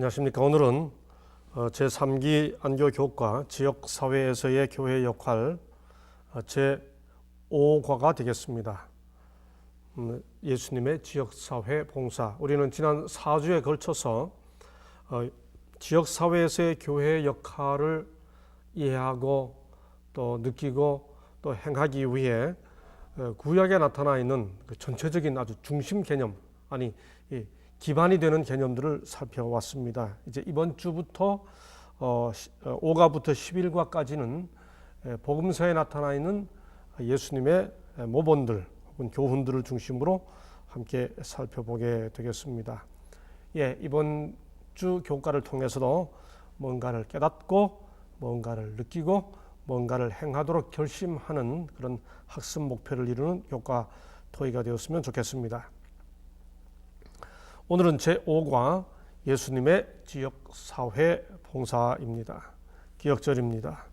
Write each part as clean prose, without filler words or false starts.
안녕하십니까. 오늘은 제3기 안교교과 지역사회에서의 교회 역할 제5과가 되겠습니다. 예수님의 지역사회 봉사. 우리는 지난 4주에 걸쳐서 지역사회에서의 교회의 역할을 이해하고 또 느끼고 또 행하기 위해 구약에 나타나 있는 그 전체적인 아주 중심 개념, 기반이 되는 개념들을 살펴왔습니다. 이제 이번 주부터 5과부터 11과까지는 복음서에 나타나 있는 예수님의 모본들 혹은 교훈들을 중심으로 함께 살펴보게 되겠습니다. 이번 주 교과를 통해서도 뭔가를 깨닫고 뭔가를 느끼고 뭔가를 행하도록 결심하는 그런 학습 목표를 이루는 교과 토의가 되었으면 좋겠습니다. 오늘은 제5과 예수님의 지역사회 봉사입니다. 기억절입니다.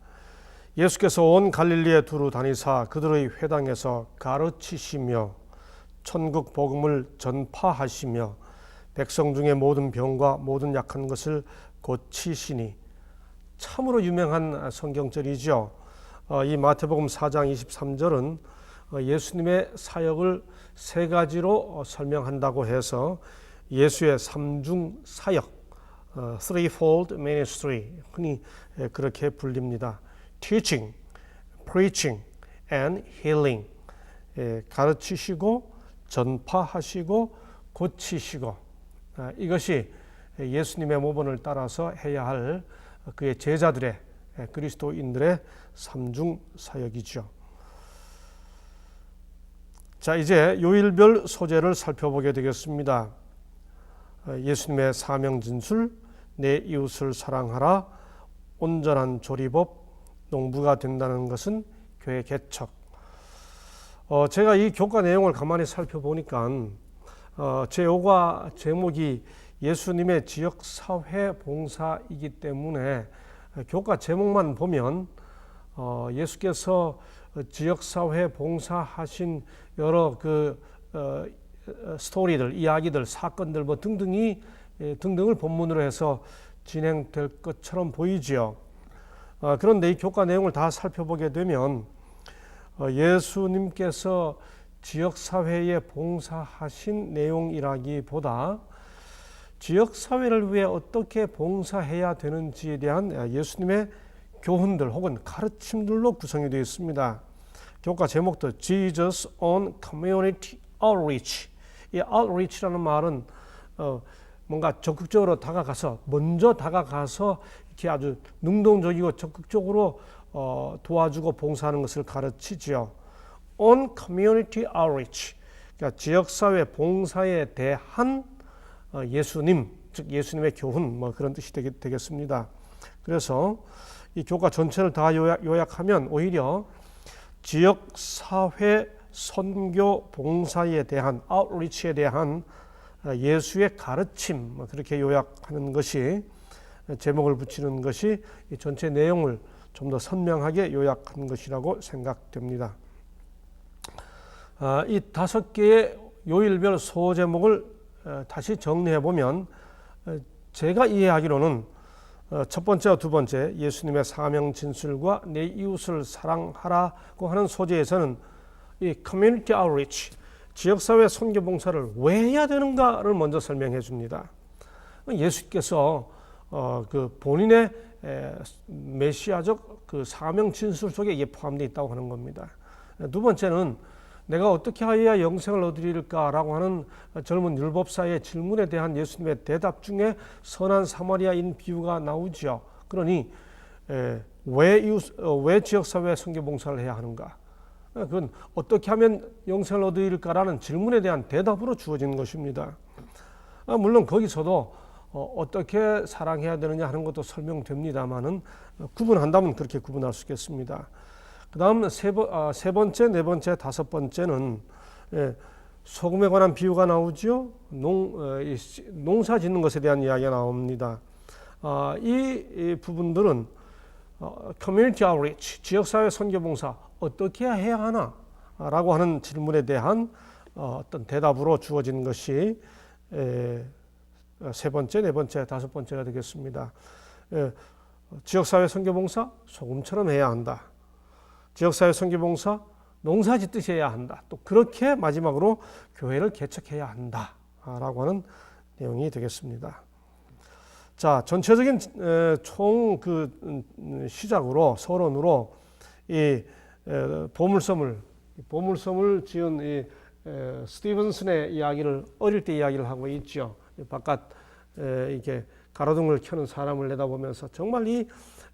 예수께서 온 갈릴리에 두루 다니사 그들의 회당에서 가르치시며 천국 복음을 전파하시며 백성 중에 모든 병과 모든 약한 것을 고치시니. 참으로 유명한 성경절이죠. 이 마태복음 4장 23절은 예수님의 사역을 세 가지로 설명한다고 해서 예수의 삼중 사역, threefold ministry, 흔히 그렇게 불립니다. teaching, preaching, and healing. 가르치시고 전파하시고 고치시고, 이것이 예수님의 모본을 따라서 해야 할 그의 제자들의, 그리스도인들의 삼중 사역이죠. 자, 이제 요일별 소재를 살펴보게 되겠습니다. 예수님의 사명 진술, 내 이웃을 사랑하라, 온전한 조리법, 농부가 된다는 것은 교회 개척. 제가 이 교과 내용을 가만히 살펴보니까 제5과 제목이 예수님의 지역사회 봉사이기 때문에 교과 제목만 보면 예수께서 지역사회 봉사하신 여러 스토리들, 이야기들, 사건들 등등을 본문으로 해서 진행될 것처럼 보이지요. 그런데 이 교과 내용을 다 살펴보게 되면 예수님께서 지역사회에 봉사하신 내용이라기보다 지역사회를 위해 어떻게 봉사해야 되는지에 대한 예수님의 교훈들 혹은 가르침들로 구성이 되어 있습니다. 교과 제목도 Jesus on Community Outreach. 이 outreach라는 말은 뭔가 적극적으로 먼저 다가가서 이렇게 아주 능동적이고 적극적으로 도와주고 봉사하는 것을 가르치죠. On Community Outreach, 그러니까 지역사회 봉사에 대한 예수님, 즉 예수님의 교훈, 그런 뜻이 되겠습니다. 그래서 이 교과 전체를 다 요약하면 오히려 지역사회 선교 봉사에 대한 아웃리치에 대한 예수의 가르침, 그렇게 요약하는 것이, 제목을 붙이는 것이 이 전체 내용을 좀 더 선명하게 요약한 것이라고 생각됩니다. 이 5개의 요일별 소제목을 다시 정리해 보면 제가 이해하기로는 첫 번째와 두 번째 예수님의 사명 진술과 내 이웃을 사랑하라고 하는 소재에서는 이 커뮤니티 아웃리치, 지역사회 선교봉사를 왜 해야 되는가를 먼저 설명해 줍니다. 예수께서 본인의 메시아적 사명 진술 속에 이게 포함되어 있다고 하는 겁니다. 두 번째는 내가 어떻게 하여야 영생을 얻으리까라고 하는 젊은 율법사의 질문에 대한 예수님의 대답 중에 선한 사마리아인 비유가 나오죠. 그러니 왜 지역사회 선교봉사를 해야 하는가? 그건 어떻게 하면 영생을 얻으리까라는 질문에 대한 대답으로 주어진 것입니다. 물론 거기서도 어떻게 사랑해야 되느냐 하는 것도 설명됩니다만은 구분한다면 그렇게 구분할 수 있겠습니다. 그 다음 세 번째, 네 번째, 다섯 번째는 소금에 관한 비유가 나오죠. 농사 짓는 것에 대한 이야기가 나옵니다. 이 부분들은 커뮤니티 아웃리치, 지역사회 선교봉사 어떻게 해야 하나 라고 하는 질문에 대한 어떤 대답으로 주어진 것이 세 번째, 네 번째, 다섯 번째가 되겠습니다. 지역사회 선교봉사 소금처럼 해야 한다. 지역사회 선교봉사 농사 짓듯이 해야 한다. 또 그렇게 마지막으로 교회를 개척해야 한다라고 하는 내용이 되겠습니다. 자, 전체적인 총 시작으로 서론으로 이 보물섬을 지은 이 스티븐슨의 이야기를 어릴 때 이야기를 하고 있죠. 바깥 이렇게 가로등을 켜는 사람을 내다보면서 정말 이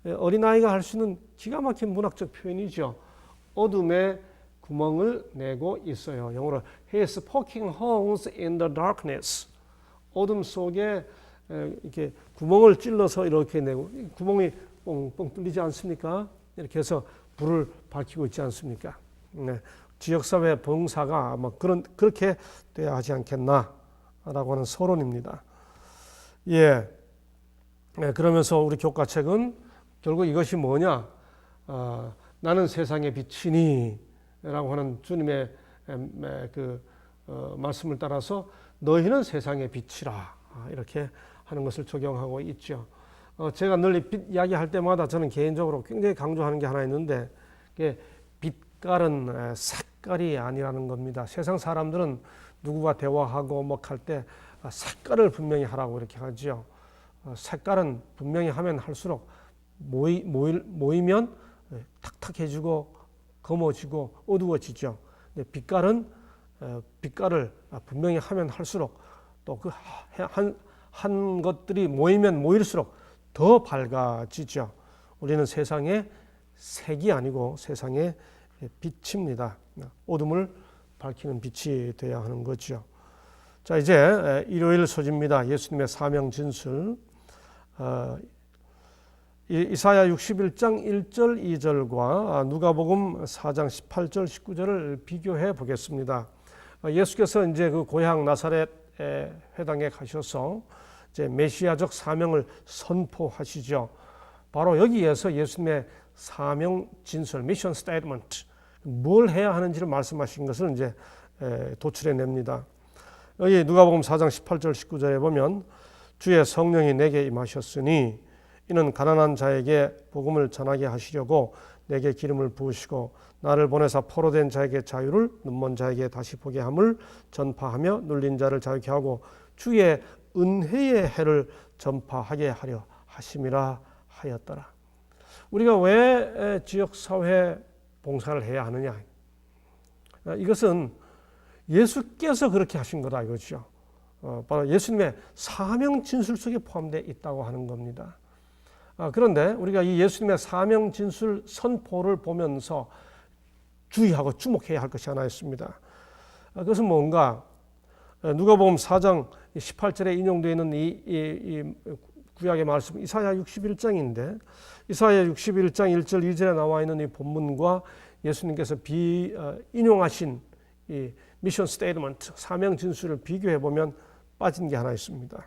어린아이가 할 수 있는 기가 막힌 문학적 표현이죠. 어둠에 구멍을 내고 있어요. 영어로 He is poking holes in the darkness. 어둠 속에 이렇게 구멍을 찔러서 이렇게 내고, 구멍이 뻥뻥 뚫리지 않습니까? 이렇게 해서 불을 밝히고 있지 않습니까? 네. 지역사회 봉사가 아마 그렇게 돼야 하지 않겠나라고 하는 서론입니다. 예. 네, 그러면서 우리 교과책은 결국 이것이 뭐냐? 나는 세상의 빛이니 라고 하는 주님의 말씀을 따라서 너희는 세상의 빛이라 이렇게 하는 것을 적용하고 있죠. 제가 늘 빛 이야기할 때마다 저는 개인적으로 굉장히 강조하는 게 하나 있는데, 빛깔은 색깔이 아니라는 겁니다. 세상 사람들은 누구와 대화하고 뭐 할 때 색깔을 분명히 하라고 이렇게 하죠. 색깔은 분명히 하면 할수록 모이면 탁탁해지고 검어지고 어두워지죠. 근데 빛깔을 분명히 하면 할수록 또 그 한 것들이 모이면 모일수록 더 밝아지죠. 우리는 세상의 색이 아니고 세상의 빛입니다. 어둠을 밝히는 빛이 되어야 하는 거죠. 자, 이제 일요일 소지입니다. 예수님의 사명 진술. 이사야 61장 1절 2절과 누가복음 4장 18절 19절을 비교해 보겠습니다. 예수께서 이제 그 고향 나사렛에 회당에 가셔서 이제 메시아적 사명을 선포하시죠. 바로 여기에서 예수님의 사명 진술, 미션 스테이트먼트, 뭘 해야 하는지를 말씀하신 것을 이제 도출해 냅니다. 여기 누가복음 4장 18절 19절에 보면 주의 성령이 내게 임하셨으니 이는 가난한 자에게 복음을 전하게 하시려고 내게 기름을 부으시고 나를 보내사 포로된 자에게 자유를, 눈먼 자에게 다시 보게 함을 전파하며 눌린 자를 자유케 하고 주의 은혜의 해를 전파하게 하려 하심이라 하였더라. 우리가 왜 지역사회 봉사를 해야 하느냐? 이것은 예수께서 그렇게 하신 거다 이거죠. 바로 예수님의 사명 진술 속에 포함되어 있다고 하는 겁니다. 그런데 우리가 이 예수님의 사명 진술 선포를 보면서 주의하고 주목해야 할 것이 하나 있습니다. 그것은 뭔가 누가복음 4장 18절에 인용되어 있는 이 구약의 말씀 이사야 61장인데 이사야 61장 1절 2절에 나와 있는 이 본문과 예수님께서 인용하신 이 미션 스테이트먼트 사명 진술을 비교해 보면 빠진 게 하나 있습니다.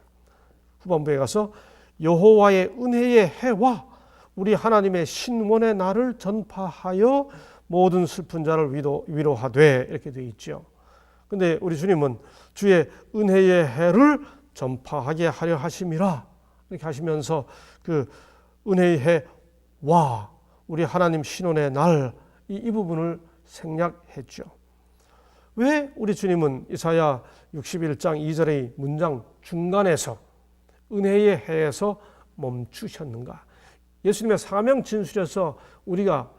후반부에 가서 여호와의 은혜의 해와 우리 하나님의 신원의 날을 전파하여 모든 슬픈 자를 위로하되 이렇게 되어 있죠. 근데 우리 주님은 주의 은혜의 해를 전파하게 하려 하심이라 이렇게 하시면서 그 은혜의 해와 우리 하나님 신원의 날 이 부분을 생략했죠. 왜 우리 주님은 이사야 61장 2절의 문장 중간에서 은혜의 해에서 멈추셨는가? 예수님의 사명 진술에서 우리가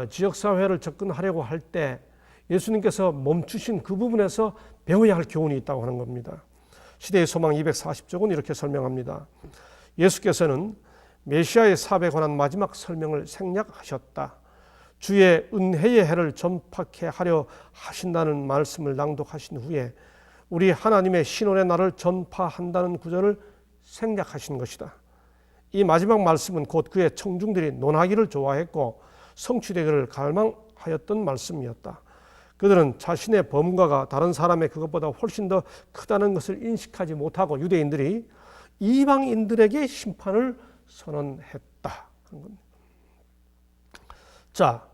지역사회를 접근하려고 할 때 예수님께서 멈추신 그 부분에서 배워야 할 교훈이 있다고 하는 겁니다. 시대의 소망 240쪽은 이렇게 설명합니다. 예수께서는 메시아의 사업에 관한 마지막 설명을 생략하셨다. 주의 은혜의 해를 전파케 하려 하신다는 말씀을 낭독하신 후에 우리 하나님의 신원의 날을 전파한다는 구절을 생략하신 것이다. 이 마지막 말씀은 곧 그의 청중들이 논하기를 좋아했고 성취되기를 갈망하였던 말씀이었다. 그들은 자신의 범과가 다른 사람의 그것보다 훨씬 더 크다는 것을 인식하지 못하고 유대인들이 이방인들에게 심판을 선언했다. 자,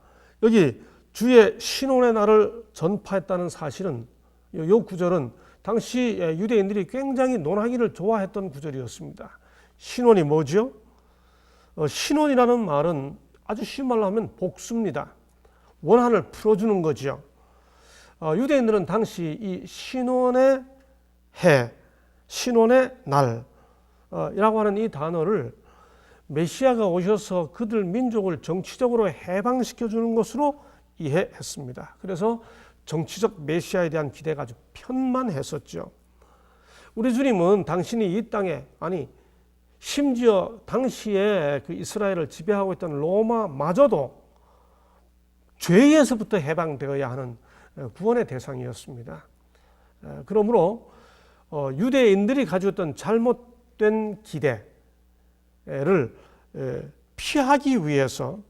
여기 주의 신원의 날을 전파했다는 사실은 이 구절은 당시 유대인들이 굉장히 논하기를 좋아했던 구절이었습니다. 신원이 뭐죠? 신원이라는 말은 아주 쉬운 말로 하면 복수입니다. 원한을 풀어주는 거죠. 유대인들은 당시 이 신원의 해, 신원의 날이라고 하는 이 단어를 메시아가 오셔서 그들 민족을 정치적으로 해방시켜 주는 것으로 이해했습니다. 그래서 정치적 메시아에 대한 기대가 아주 편만했었죠. 우리 주님은 당신이 이 땅에, 아니 심지어 당시에 그 이스라엘을 지배하고 있던 로마마저도 죄에서부터 해방되어야 하는 구원의 대상이었습니다. 그러므로 유대인들이 가지고 있던 잘못된 기대를 피하기 위해서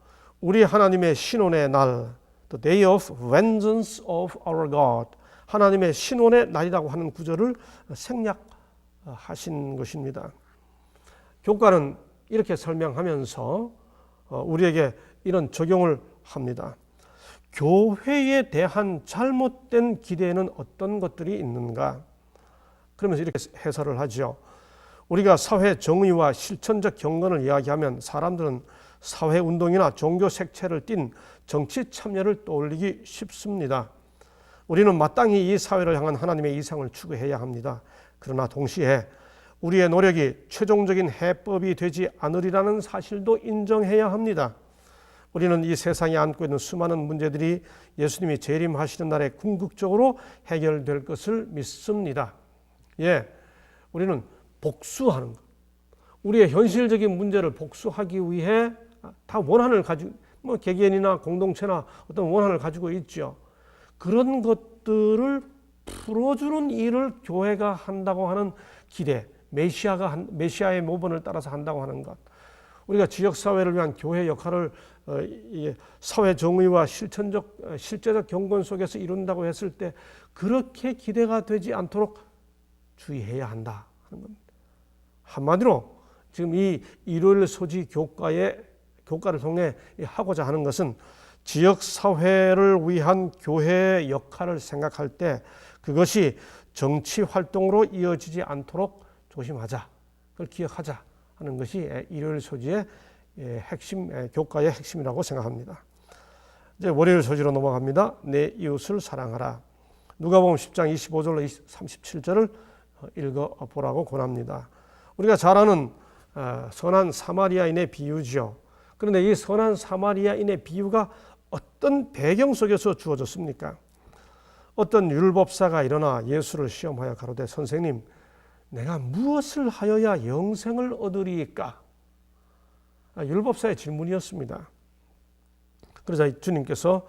우리 하나님의 신원의 날, The day of vengeance of our God, 하나님의 신원의 날이라고 하는 구절을 생략하신 것입니다. 교과는 이렇게 설명하면서 우리에게 이런 적용을 합니다. 교회에 대한 잘못된 기대에는 어떤 것들이 있는가? 그러면서 이렇게 해설을 하죠. 우리가 사회 정의와 실천적 경건을 이야기하면 사람들은 사회운동이나 종교 색채를 띤 정치 참여를 떠올리기 쉽습니다. 우리는 마땅히 이 사회를 향한 하나님의 이상을 추구해야 합니다. 그러나 동시에 우리의 노력이 최종적인 해법이 되지 않으리라는 사실도 인정해야 합니다. 우리는 이 세상에 안고 있는 수많은 문제들이 예수님이 재림하시는 날에 궁극적으로 해결될 것을 믿습니다. 우리는 복수하는 것, 우리의 현실적인 문제를 복수하기 위해 다 원한을 가지고, 개개인이나 공동체나 어떤 원한을 가지고 있죠. 그런 것들을 풀어주는 일을 교회가 한다고 하는 기대, 메시아의 모본을 따라서 한다고 하는 것, 우리가 지역사회를 위한 교회 역할을 사회 정의와 실제적 경건 속에서 이룬다고 했을 때 그렇게 기대가 되지 않도록 주의해야 한다 하는 겁니다. 한마디로 지금 이 일요일 소지 교과를 통해 하고자 하는 것은 지역사회를 위한 교회의 역할을 생각할 때 그것이 정치 활동으로 이어지지 않도록 조심하자, 그걸 기억하자 하는 것이 일요일 소지의 교과의 핵심이라고 생각합니다. 이제 월요일 소지로 넘어갑니다. 내 이웃을 사랑하라. 누가복음 10장 25절로 37절을 읽어보라고 권합니다. 우리가 잘 아는 선한 사마리아인의 비유죠. 그런데 이 선한 사마리아인의 비유가 어떤 배경 속에서 주어졌습니까? 어떤 율법사가 일어나 예수를 시험하여 가로되 선생님, 내가 무엇을 하여야 영생을 얻으리이까? 율법사의 질문이었습니다. 그러자 주님께서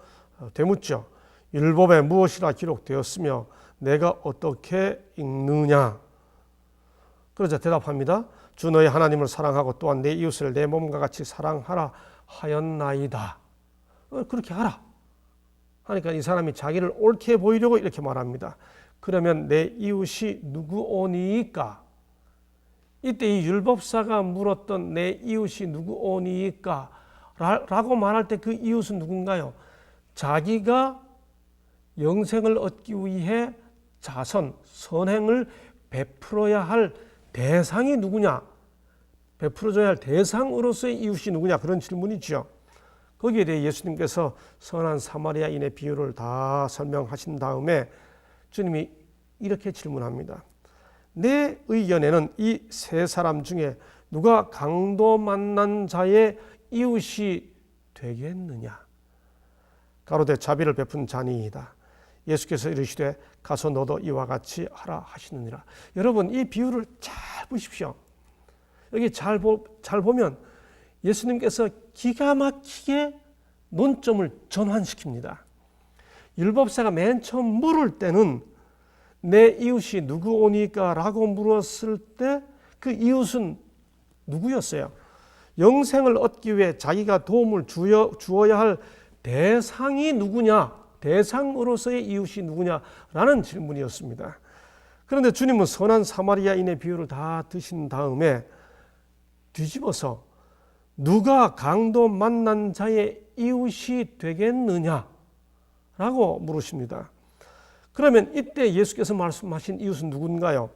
되묻죠. 율법에 무엇이라 기록되었으며 내가 어떻게 읽느냐? 그러자 대답합니다. 주 너의 하나님을 사랑하고 또한 내 이웃을 내 몸과 같이 사랑하라 하였나이다. 그렇게 하라 하니까 이 사람이 자기를 옳게 보이려고 이렇게 말합니다. 그러면 내 이웃이 누구오니까? 이때 이 율법사가 물었던 내 이웃이 누구오니까? 라고 말할 때 그 이웃은 누군가요? 자기가 영생을 얻기 위해 선행을 베풀어야 할 대상이 누구냐? 베풀어줘야 할 대상으로서의 이웃이 누구냐? 그런 질문이죠. 거기에 대해 예수님께서 선한 사마리아인의 비유를 다 설명하신 다음에 주님이 이렇게 질문합니다. 내 의견에는 이 세 사람 중에 누가 강도 만난 자의 이웃이 되겠느냐? 가로되 자비를 베푼 자니이다. 예수께서 이르시되 가서 너도 이와 같이 하라 하시느니라. 여러분, 이 비유를 잘 보십시오. 여기 잘 보면 예수님께서 기가 막히게 논점을 전환시킵니다. 율법사가 맨 처음 물을 때는 내 이웃이 누구오니까 라고 물었을 때 그 이웃은 누구였어요? 영생을 얻기 위해 자기가 도움을 주어야 할 대상이 누구냐? 대상으로서의 이웃이 누구냐라는 질문이었습니다. 그런데 주님은 선한 사마리아인의 비유를 다 드신 다음에 뒤집어서 누가 강도 만난 자의 이웃이 되겠느냐라고 물으십니다. 그러면 이때 예수께서 말씀하신 이웃은 누군가요?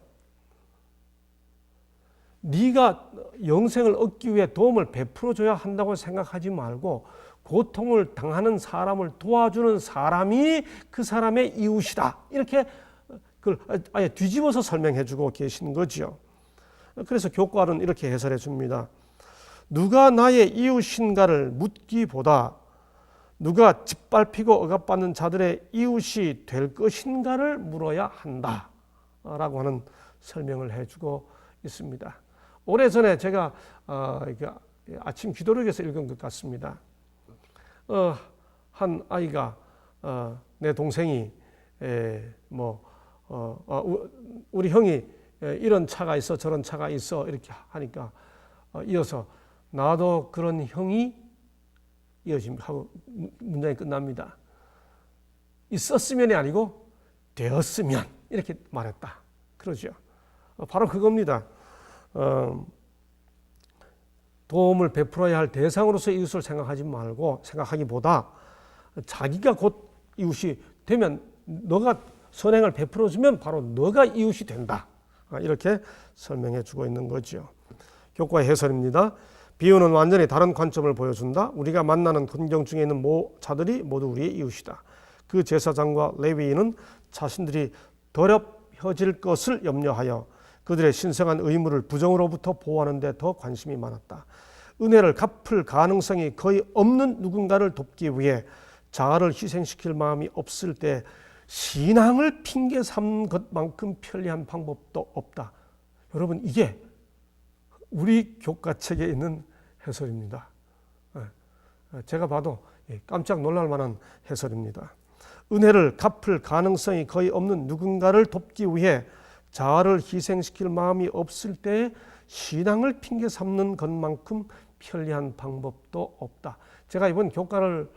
네가 영생을 얻기 위해 도움을 베풀어줘야 한다고 생각하지 말고 고통을 당하는 사람을 도와주는 사람이 그 사람의 이웃이다. 이렇게 그걸 아예 뒤집어서 설명해 주고 계신 거죠. 그래서 교과는 이렇게 해설해 줍니다. 누가 나의 이웃인가를 묻기보다 누가 짓밟히고 억압받는 자들의 이웃이 될 것인가를 물어야 한다 라고 하는 설명을 해주고 있습니다. 오래전에 제가 아침 기도록에서 읽은 것 같습니다. 한 아이가 내 동생이 우리 형이 이런 차가 있어 저런 차가 있어 이렇게 하니까 이어서 나도 그런 형이 이어집니다. 문장이 끝납니다. 있었으면이 아니고 되었으면 이렇게 말했다. 그러죠. 바로 그겁니다. 도움을 베풀어야 할 대상으로서 이웃을 생각하기보다 자기가 곧 이웃이 되면 너가 선행을 베풀어주면 바로 너가 이웃이 된다. 이렇게 설명해 주고 있는 거죠. 교과의 해설입니다. 비유는 완전히 다른 관점을 보여준다. 우리가 만나는 근경 중에 있는 자들이 모두 우리의 이웃이다. 그 제사장과 레위인은 자신들이 더럽혀질 것을 염려하여 그들의 신성한 의무를 부정으로부터 보호하는 데 더 관심이 많았다. 은혜를 갚을 가능성이 거의 없는 누군가를 돕기 위해 자아를 희생시킬 마음이 없을 때 신앙을 핑계 삼는 것만큼 편리한 방법도 없다. 여러분, 이게 우리 교과책에 있는 해설입니다. 제가 봐도 깜짝 놀랄 만한 해설입니다. 은혜를 갚을 가능성이 거의 없는 누군가를 돕기 위해 자아를 희생시킬 마음이 없을 때 신앙을 핑계 삼는 것만큼 편리한 방법도 없다. 제가 이번 교과를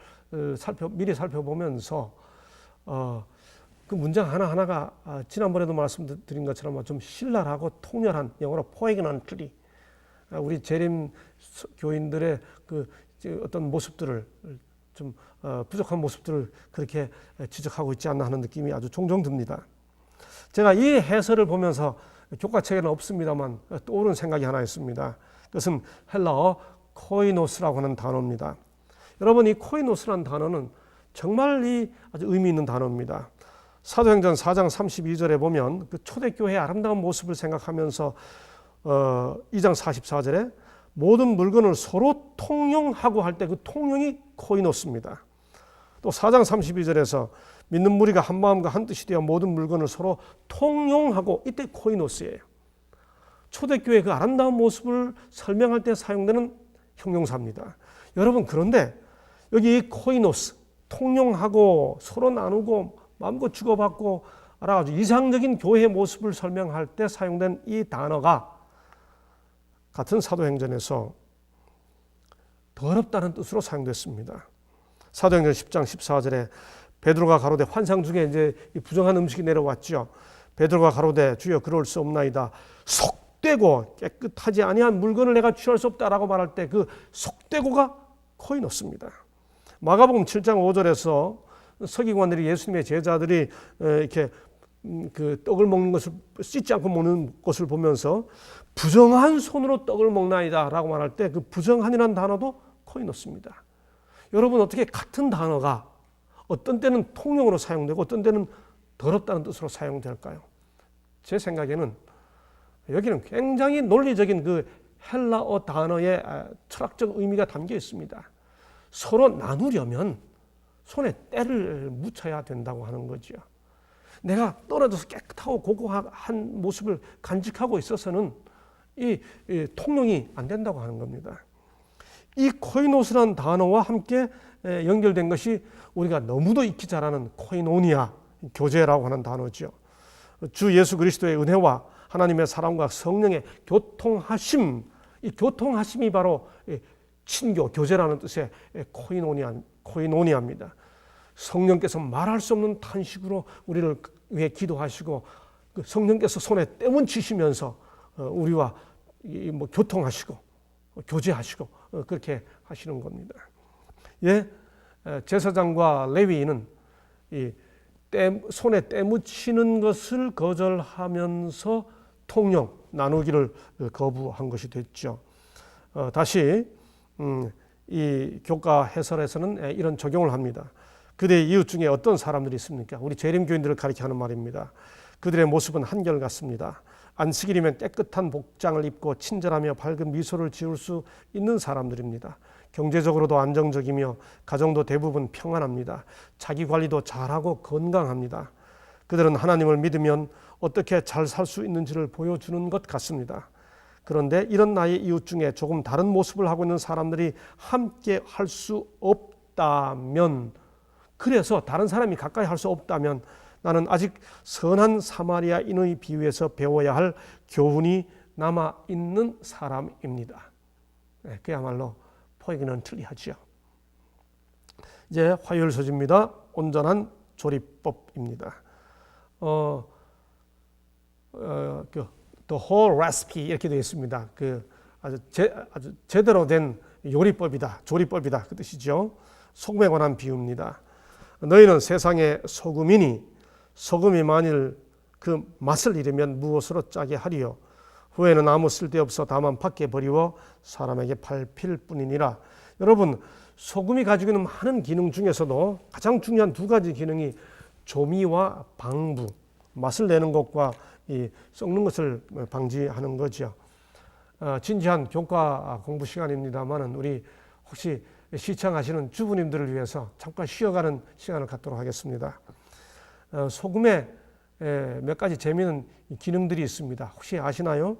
미리 살펴보면서 그 문장 하나하나가 지난번에도 말씀드린 것처럼 좀 신랄하고 통렬한, 영어로 poignantly, 우리 재림 교인들의 그 어떤 모습들을 좀 부족한 모습들을 그렇게 지적하고 있지 않나 하는 느낌이 아주 종종 듭니다. 제가 이 해설을 보면서 교과책에는 없습니다만 떠오른 생각이 하나 있습니다. 그것은 헬라어 코이노스라고 하는 단어입니다. 여러분, 이 코이노스라는 단어는 정말 아주 의미 있는 단어입니다. 사도행전 4장 32절에 보면 그 초대교회의 아름다운 모습을 생각하면서 2장 44절에 모든 물건을 서로 통용하고 할 때 그 통용이 코이노스입니다. 또 4장 32절에서 믿는 무리가 한 마음과 한 뜻이 되어 모든 물건을 서로 통용하고, 이때 코이노스예요. 초대교회의 그 아름다운 모습을 설명할 때 사용되는 형용사입니다. 여러분, 그런데 여기 이 코이노스, 통용하고 서로 나누고 마음껏 주고받고 아주 이상적인 교회의 모습을 설명할 때 사용된 이 단어가 같은 사도행전에서 더럽다는 뜻으로 사용됐습니다. 사도행전 10장 14절에 베드로가 가로되, 환상 중에 이제 부정한 음식이 내려왔죠. 베드로가 가로되 주여 그럴 수 없나이다. 속되고 깨끗하지 아니한 물건을 내가 취할 수 없다라고 말할 때 그 속되고가 코이노스입니다. 마가복음 7장 5절에서 서기관들이 예수님의 제자들이 이렇게 그 떡을 먹는 것을 씻지 않고 먹는 것을 보면서 부정한 손으로 떡을 먹나이다 라고 말할 때 그 부정한이라는 단어도 코이노스입니다. 여러분, 어떻게 같은 단어가 어떤 때는 통용으로 사용되고 어떤 때는 더럽다는 뜻으로 사용될까요? 제 생각에는 여기는 굉장히 논리적인 그 헬라어 단어의 철학적 의미가 담겨 있습니다. 서로 나누려면 손에 때를 묻혀야 된다고 하는 거죠. 내가 떨어져서 깨끗하고 고고한 모습을 간직하고 있어서는 이 통용이 안 된다고 하는 겁니다. 이 코이노스라는 단어와 함께 연결된 것이 우리가 너무도 익히 잘 아는 코이노니아, 교제라고 하는 단어죠. 주 예수 그리스도의 은혜와 하나님의 사랑과 성령의 교통하심, 이 교통하심이 바로 친교, 교제라는 뜻의 코이노니아입니다. 성령께서 말할 수 없는 탄식으로 우리를 위해 기도하시고 성령께서 손에 떼문치시면서 우리와 교통하시고 교제하시고 그렇게 하시는 겁니다. 제사장과 레위인은 이 손에 때 묻히는 것을 거절하면서 통용, 나누기를 거부한 것이 됐죠. 다시 이 교과 해설에서는 이런 적용을 합니다. 그들의 이웃 중에 어떤 사람들이 있습니까? 우리 재림교인들을 가리켜 하는 말입니다. 그들의 모습은 한결같습니다. 안식일이면 깨끗한 복장을 입고 친절하며 밝은 미소를 지을 수 있는 사람들입니다. 경제적으로도 안정적이며 가정도 대부분 평안합니다. 자기 관리도 잘하고 건강합니다. 그들은 하나님을 믿으면 어떻게 잘 살 수 있는지를 보여주는 것 같습니다. 그런데 이런 나의 이웃 중에 조금 다른 모습을 하고 있는 사람들이 함께 할 수 없다면, 그래서 다른 사람이 가까이 할 수 없다면 나는 아직 선한 사마리아인의 비유에서 배워야 할 교훈이 남아있는 사람입니다. 그야말로 포기는 틀리하죠. 이제 화요일 서지입니다. 온전한 조리법입니다. The whole recipe 이렇게 되어 있습니다. 아주 제대로 된 요리법이다, 조리법이다 그 뜻이죠. 소금에 관한 비유입니다. 너희는 세상의 소금이니 소금이 만일 그 맛을 잃으면 무엇으로 짜게 하리요? 후에는 아무 쓸데없어 다만 밖에 버리워 사람에게 밟힐 뿐이니라. 여러분, 소금이 가지고 있는 많은 기능 중에서도 가장 중요한 두 가지 기능이 조미와 방부, 맛을 내는 것과 이 썩는 것을 방지하는 거죠. 진지한 교과 공부 시간입니다만은 우리 혹시 시청하시는 주부님들을 위해서 잠깐 쉬어가는 시간을 갖도록 하겠습니다. 소금에 몇 가지 재미있는 기능들이 있습니다. 혹시 아시나요?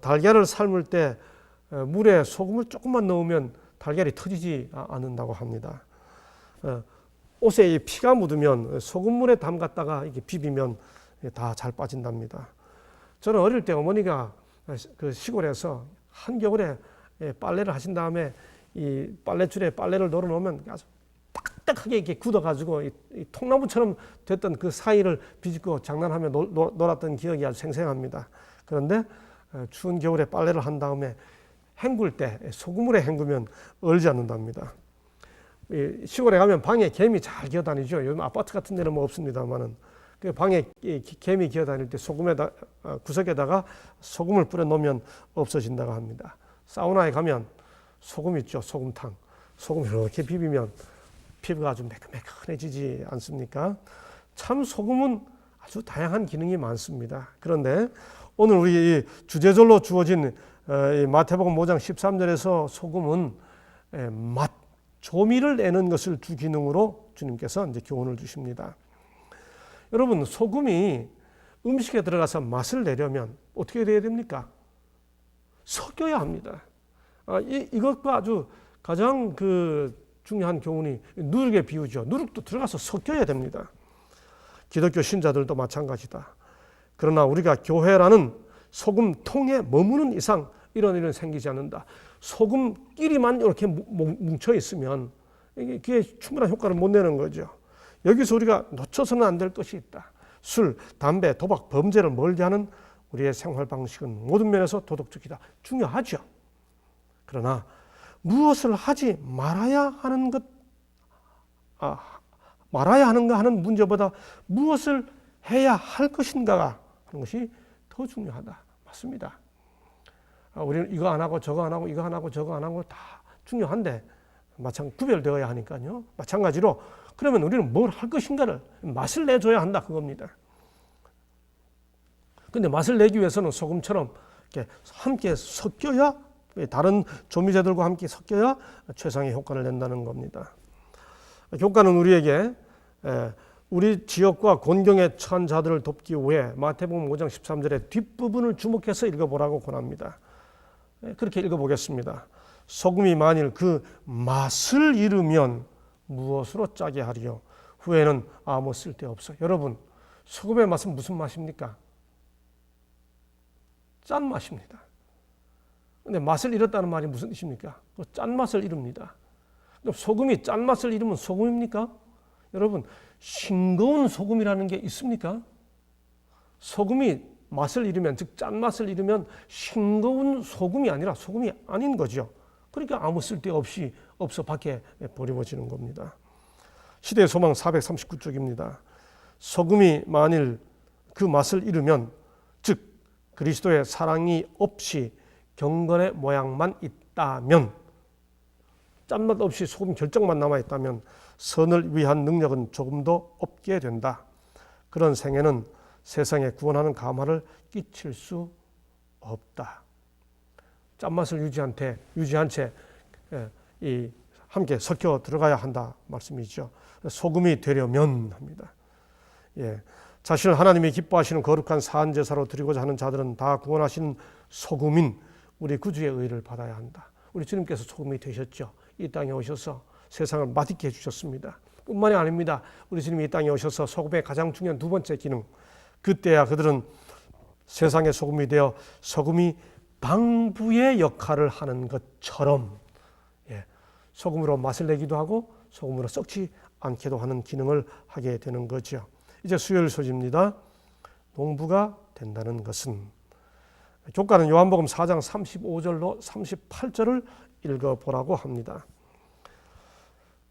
달걀을 삶을 때 물에 소금을 조금만 넣으면 달걀이 터지지 않는다고 합니다. 옷에 피가 묻으면 소금물에 담갔다가 이렇게 비비면 다 잘 빠진답니다. 저는 어릴 때 어머니가 그 시골에서 한겨울에 빨래를 하신 다음에 이 빨래줄에 빨래를 널어 놓으면 아주 딱딱하게 이렇게 굳어가지고 이 통나무처럼 됐던 그 사이를 비집고 장난하며 놀았던 기억이 아주 생생합니다. 그런데 추운 겨울에 빨래를 한 다음에 헹굴 때 소금물에 헹구면 얼지 않는답니다. 시골에 가면 방에 개미 잘 기어다니죠. 요즘 아파트 같은 데는 뭐 없습니다만은 그 방에 개미 기어다닐 때 소금에다 구석에다가 소금을 뿌려 놓으면 없어진다고 합니다. 사우나에 가면 소금 있죠. 소금탕. 소금 이렇게 비비면 피부가 아주 매끈매끈해지지 않습니까? 참 소금은 아주 다양한 기능이 많습니다. 그런데 오늘 우리 주제절로 주어진 마태복음 5장 13절에서 소금은 맛, 조미를 내는 것을 주 기능으로 주님께서 이제 교훈을 주십니다. 여러분, 소금이 음식에 들어가서 맛을 내려면 어떻게 돼야 됩니까? 섞여야 합니다. 이것과 아주 가장 중요한 교훈이 누룩의 비유죠. 누룩도 들어가서 섞여야 됩니다. 기독교 신자들도 마찬가지다. 그러나 우리가 교회라는 소금통에 머무는 이상 이런 일은 생기지 않는다. 소금끼리만 이렇게 뭉쳐 있으면 이게 충분한 효과를 못 내는 거죠. 여기서 우리가 놓쳐서는 안 될 것이 있다. 술, 담배, 도박, 범죄를 멀리하는 우리의 생활 방식은 모든 면에서 도덕적이다. 중요하죠. 그러나 무엇을 하지 말아야 하는가 하는 문제보다 무엇을 해야 할 것인가가 하는 것이 더 중요하다. 맞습니다. 우리는 이거 안 하고 저거 안 하고 이거 안 하고 저거 안 하고 다 중요한데 구별되어야 하니까요. 마찬가지로 그러면 우리는 뭘 할 것인가를 맛을 내줘야 한다 그겁니다. 근데 맛을 내기 위해서는 소금처럼 이렇게 함께 섞여야, 다른 조미제들과 함께 섞여야 최상의 효과를 낸다는 겁니다. 교과는 우리에게 우리 지역과 곤경에 처한 자들을 돕기 위해 마태복음 5장 13절의 뒷부분을 주목해서 읽어보라고 권합니다. 그렇게 읽어보겠습니다. 소금이 만일 그 맛을 잃으면 무엇으로 짜게 하리요? 후에는 아무 쓸데없어. 여러분, 소금의 맛은 무슨 맛입니까? 짠 맛입니다. 근데 맛을 잃었다는 말이 무슨 뜻입니까? 짠 맛을 잃습니다. 소금이 짠 맛을 잃으면 소금입니까? 여러분, 싱거운 소금이라는 게 있습니까? 소금이 맛을 잃으면, 즉 짠 맛을 잃으면 싱거운 소금이 아니라 소금이 아닌 거죠. 그러니까 아무 쓸데없이 없어 밖에 버려지는 겁니다. 시대의 소망 439쪽입니다. 소금이 만일 그 맛을 잃으면, 즉 그리스도의 사랑이 없이 경건의 모양만 있다면, 짠맛 없이 소금 결정만 남아있다면 선을 위한 능력은 조금도 없게 된다. 그런 생애는 세상에 구원하는 감화를 끼칠 수 없다. 짠맛을 유지한 채 함께 섞여 들어가야 한다 말씀이죠. 소금이 되려면 합니다. 자신을 하나님이 기뻐하시는 거룩한 사한제사로 드리고자 하는 자들은 다 구원하신 소금인 우리 구주의 의를 받아야 한다. 우리 주님께서 소금이 되셨죠. 이 땅에 오셔서 세상을 맛있게 해주셨습니다. 뿐만이 아닙니다. 우리 주님이 이 땅에 오셔서 소금의 가장 중요한 두 번째 기능, 그때야 그들은 세상의 소금이 되어 소금이 방부의 역할을 하는 것처럼 소금으로 맛을 내기도 하고 소금으로 썩지 않게도 하는 기능을 하게 되는 거죠. 이제 수요일 소식입니다. 농부가 된다는 것은, 교과는 요한복음 4장 35절로 38절을 읽어보라고 합니다.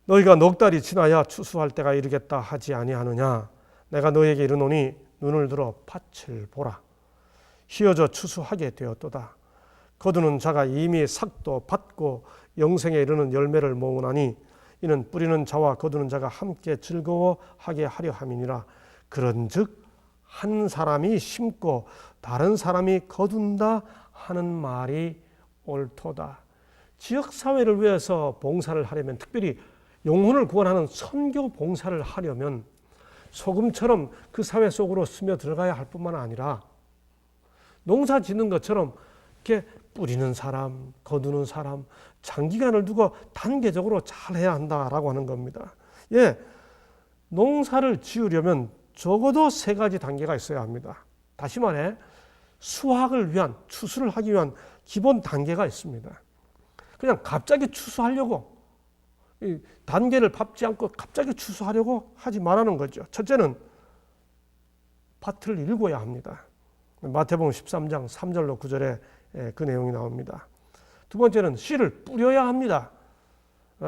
너희가 넉 달이 지나야 추수할 때가 이르겠다 하지 아니하느냐. 내가 너희에게 이르노니 눈을 들어 밭을 보라. 휘어져 추수하게 되었도다. 거두는 자가 이미 삭도 받고 영생에 이르는 열매를 모으나니 이는 뿌리는 자와 거두는 자가 함께 즐거워하게 하려 함이니라. 그런즉 한 사람이 심고 다른 사람이 거둔다 하는 말이 옳도다. 지역사회를 위해서 봉사를 하려면, 특별히 영혼을 구원하는 선교 봉사를 하려면 소금처럼 그 사회 속으로 스며들어가야 할 뿐만 아니라 농사 짓는 것처럼 이렇게 뿌리는 사람, 거두는 사람, 장기간을 두고 단계적으로 잘 해야 한다라고 하는 겁니다. 농사를 지으려면 적어도 3가지 단계가 있어야 합니다. 다시 말해 수확을 위한, 추수를 하기 위한 기본 단계가 있습니다. 그냥 갑자기 추수하려고, 단계를 밟지 않고 갑자기 추수하려고 하지 말라는 거죠. 첫째는 밭을 일궈야 합니다. 마태복음 13장 3절로 9절에 그 내용이 나옵니다. 두 번째는 씨를 뿌려야 합니다.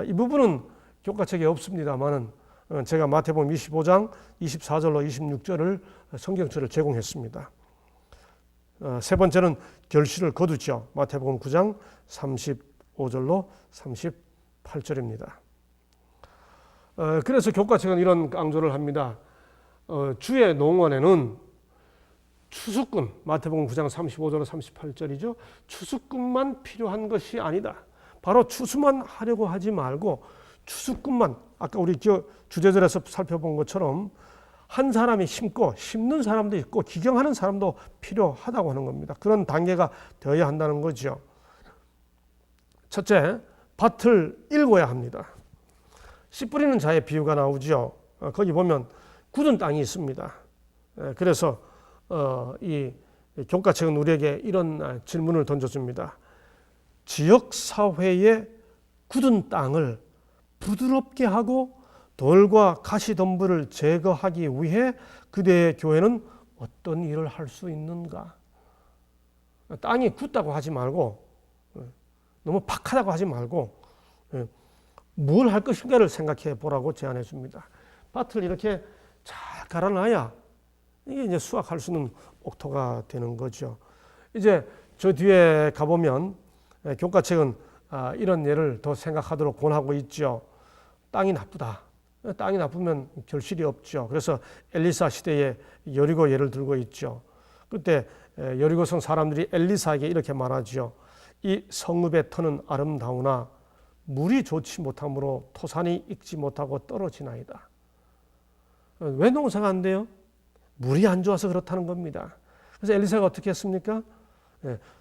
이 부분은 교과책에 없습니다만은 제가 마태복음 25장 24절로 26절을 성경처를 제공했습니다. 세 번째는 결실을 거두죠. 마태복음 9장 35절로 38절입니다. 그래서 교과책은 이런 강조를 합니다. 주의 농원에는 추수꾼, 마태복음 9장 35절로 38절이죠. 추수꾼만 필요한 것이 아니다. 바로 추수만 하려고 하지 말고 추수꾼만, 아까 우리 주제절에서 살펴본 것처럼 한 사람이 심고 심는 사람도 있고 기경하는 사람도 필요하다고 하는 겁니다. 그런 단계가 되어야 한다는 거죠. 첫째, 밭을 일궈야 합니다. 씨 뿌리는 자의 비유가 나오죠. 거기 보면 굳은 땅이 있습니다. 그래서 이 교과책은 우리에게 이런 질문을 던져줍니다. 지역사회의 굳은 땅을 부드럽게 하고 돌과 가시덤불을 제거하기 위해 그대의 교회는 어떤 일을 할 수 있는가? 땅이 굳다고 하지 말고, 너무 팍하다고 하지 말고 뭘 할 것인가를 생각해 보라고 제안해 줍니다. 밭을 이렇게 잘 갈아놔야 이게 이제 수확할 수 있는 옥토가 되는 거죠. 이제 저 뒤에 가보면 교과책은 이런 예를 더 생각하도록 권하고 있죠. 땅이 나쁘다. 땅이 나쁘면 결실이 없죠. 그래서 엘리사 시대에 여리고 예를 들고 있죠. 그때 여리고성 사람들이 엘리사에게 이렇게 말하죠. 이 성읍의 터는 아름다우나 물이 좋지 못하므로 토산이 익지 못하고 떨어지나이다. 왜 농사가 안 돼요? 물이 안 좋아서 그렇다는 겁니다. 그래서 엘리사가 어떻게 했습니까?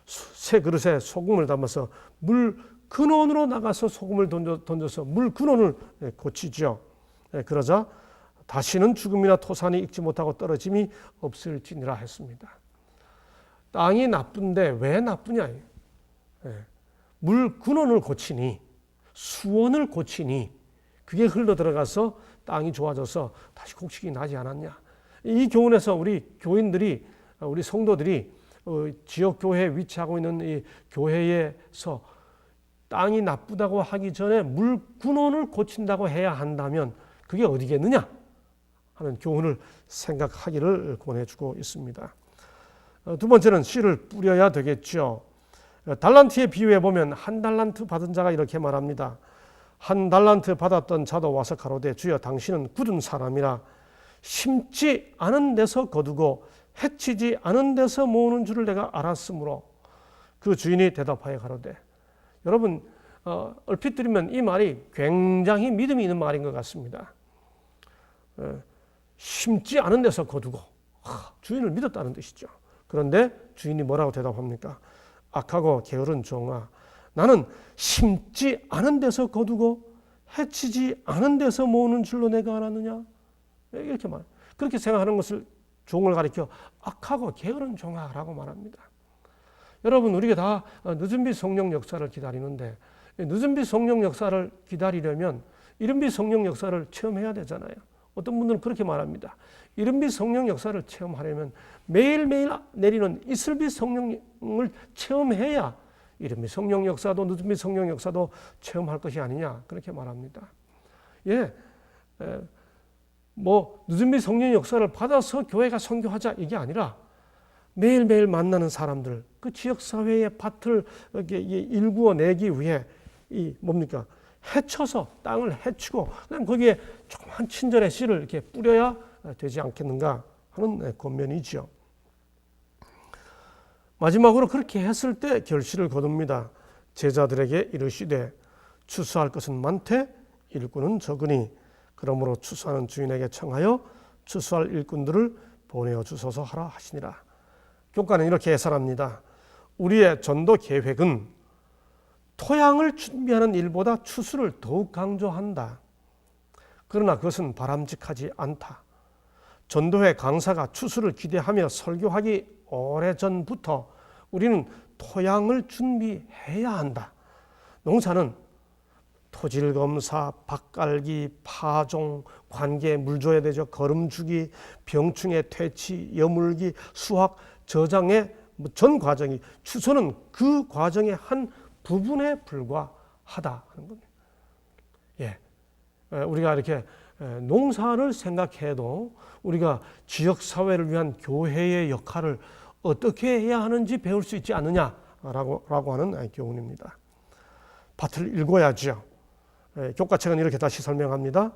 새 그릇에 소금을 담아서 물 근원으로 나가서 소금을 던져서 물 근원을 고치죠. 그러자 다시는 죽음이나 토산이 익지 못하고 떨어짐이 없을지니라 했습니다. 땅이 나쁜데 왜 나쁘냐? 물 근원을 고치니, 수원을 고치니 그게 흘러 들어가서 땅이 좋아져서 다시 곡식이 나지 않았냐. 이 교훈에서 우리 교인들이, 우리 성도들이 지역 교회에 위치하고 있는 이 교회에서 땅이 나쁘다고 하기 전에 물 근원을 고친다고 해야 한다면 그게 어디겠느냐 하는 교훈을 생각하기를 권해주고 있습니다. 두 번째는 씨를 뿌려야 되겠죠. 달란트에 비유해 보면 한 달란트 받은 자가 이렇게 말합니다. 한 달란트 받았던 자도 와서 가로되 주여 당신은 굳은 사람이라 심지 않은 데서 거두고 해치지 않은 데서 모으는 줄을 내가 알았으므로 그 주인이 대답하여 가로되, 여러분 얼핏 들으면 이 말이 굉장히 믿음이 있는 말인 것 같습니다. 심지 않은 데서 거두고 주인을 믿었다는 뜻이죠. 그런데 주인이 뭐라고 대답합니까? 악하고 게으른 종아, 나는 심지 않은 데서 거두고 해치지 않은 데서 모으는 줄로 내가 알았느냐? 이렇게 말. 그렇게 생각하는 것을 종을 가리켜 악하고 게으른 종아라고 말합니다. 여러분, 우리가 다 늦은비 성령 역사를 기다리는데, 늦은비 성령 역사를 기다리려면 이른비 성령 역사를 체험해야 되잖아요. 어떤 분들은 그렇게 말합니다. 이른비 성령 역사를 체험하려면 매일매일 내리는 이슬비 성령을 체험해야 이른비 성령 역사도 늦은비 성령 역사도 체험할 것이 아니냐, 그렇게 말합니다. 늦은비 성령 역사를 받아서 교회가 선교하자 이게 아니라 매일매일 만나는 사람들, 그 지역사회의 밭을 일구어 내기 위해 해쳐서 땅을 해치고 그냥 거기에 조그만 친절의 씨를 이렇게 뿌려야 되지 않겠는가 하는 권면이지요. 마지막으로 그렇게 했을 때 결실을 거둡니다. 제자들에게 이르시되 추수할 것은 많되 일꾼은 적으니 그러므로 추수하는 주인에게 청하여 추수할 일꾼들을 보내어 주소서 하라 하시니라. 교과는 이렇게 해설합니다. 우리의 전도 계획은 토양을 준비하는 일보다 추수를 더욱 강조한다. 그러나 그것은 바람직하지 않다. 전도회 강사가 추수를 기대하며 설교하기 오래전부터 우리는 토양을 준비해야 한다. 농사는 토질 검사, 밭갈기, 파종, 관계, 물 줘야 되죠. 거름 주기, 병충해 퇴치, 여물기, 수확, 저장의 전 과정이, 추수는 그 과정의 한 부분에 불과하다 하는 겁니다. 우리가 이렇게 농사를 생각해도 우리가 지역사회를 위한 교회의 역할을 어떻게 해야 하는지 배울 수 있지 않느냐라고 하는 교훈입니다. 밭을 일궈야죠. 교과책은 이렇게 다시 설명합니다.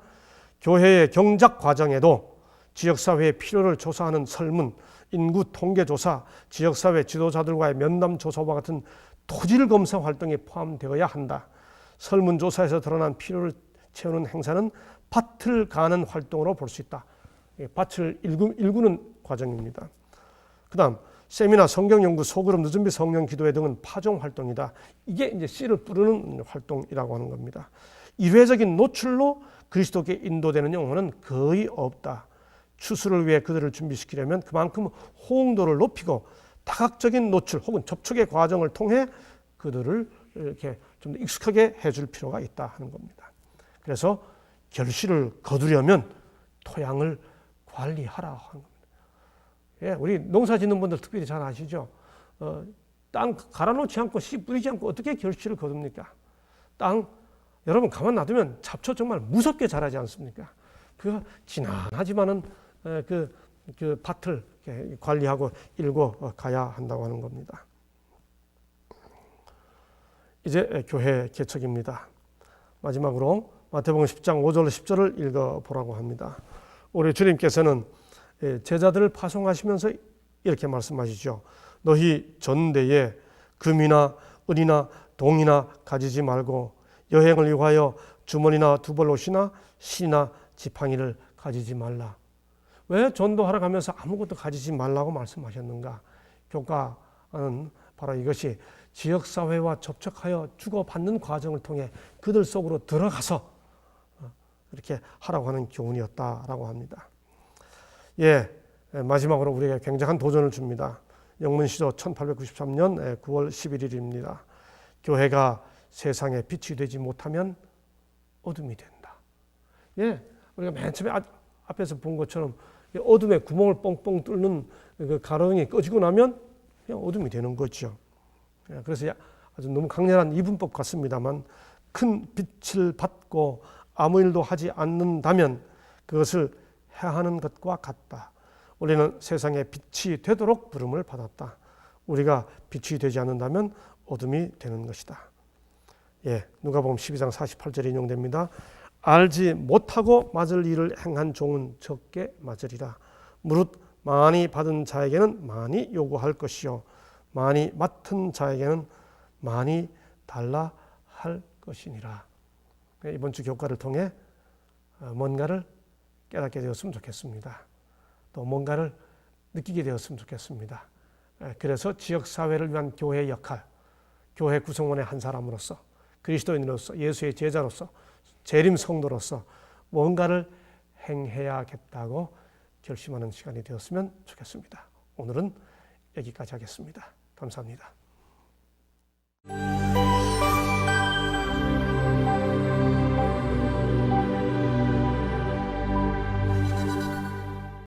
교회의 경작 과정에도 지역사회의 필요를 조사하는 설문, 인구 통계조사, 지역사회 지도자들과의 면담조사와 같은 토질 검사 활동이 포함되어야 한다. 설문조사에서 드러난 필요를 채우는 행사는 밭을 가는 활동으로 볼 수 있다. 밭을 일구는 과정입니다. 그 다음 세미나, 성경연구, 소그룹, 늦은비 성령 기도회 등은 파종 활동이다. 이게 이제 씨를 뿌리는 활동이라고 하는 겁니다. 일회적인 노출로 그리스도께 인도되는 영혼은 거의 없다. 추수를 위해 그들을 준비시키려면 그만큼 호응도를 높이고 다각적인 노출 혹은 접촉의 과정을 통해 그들을 이렇게 좀 더 익숙하게 해줄 필요가 있다 하는 겁니다. 그래서 결실을 거두려면 토양을 관리하라 하는 겁니다. 우리 농사 짓는 분들 특별히 잘 아시죠? 땅 갈아놓지 않고 씨 뿌리지 않고 어떻게 결실을 거둡니까? 땅 여러분 가만 놔두면 잡초 정말 무섭게 자라지 않습니까? 그 지난하지만은 그 밭을 관리하고 일궈 가야 한다고 하는 겁니다. 이제 교회 개척입니다. 마지막으로 마태복음 10장 5절 10절을 읽어보라고 합니다. 우리 주님께서는 제자들을 파송하시면서 이렇게 말씀하시죠. 너희 전대에 금이나 은이나 동이나 가지지 말고 여행을 위하여 주머니나 두벌옷이나 실이나 지팡이를 가지지 말라. 왜 전도하러 가면서 아무것도 가지지 말라고 말씀하셨는가? 교과는 바로 이것이 지역사회와 접촉하여 주고받는 과정을 통해 그들 속으로 들어가서 이렇게 하라고 하는 교훈이었다라고 합니다. 마지막으로 우리에게 굉장한 도전을 줍니다. 영문시조 1893년 9월 11일입니다. 교회가 세상에 빛이 되지 못하면 어둠이 된다. 우리가 맨 처음에 앞에서 본 것처럼 어둠에 구멍을 뻥뻥 뚫는 그 가로등이 꺼지고 나면 그냥 어둠이 되는 거죠. 그래서 아주 너무 강렬한 이분법 같습니다만 큰 빛을 받고 아무 일도 하지 않는다면 그것을 하는 것과 같다. 우리는 세상의 빛이 되도록 부름을 받았다. 우리가 빛이 되지 않는다면 어둠이 되는 것이다. 누가복음 12장 48절에 인용됩니다. 알지 못하고 맞을 일을 행한 종은 적게 맞으리라. 무릇 많이 받은 자에게는 많이 요구할 것이요 많이 맡은 자에게는 많이 달라 할 것이니라. 이번 주 교과를 통해 뭔가를 깨닫게 되었으면 좋겠습니다. 또 뭔가를 느끼게 되었으면 좋겠습니다. 그래서 지역사회를 위한 교회의 역할, 교회 구성원의 한 사람으로서, 그리스도인으로서, 예수의 제자로서, 재림 성도로서 뭔가를 행해야겠다고 결심하는 시간이 되었으면 좋겠습니다. 오늘은 여기까지 하겠습니다. 감사합니다.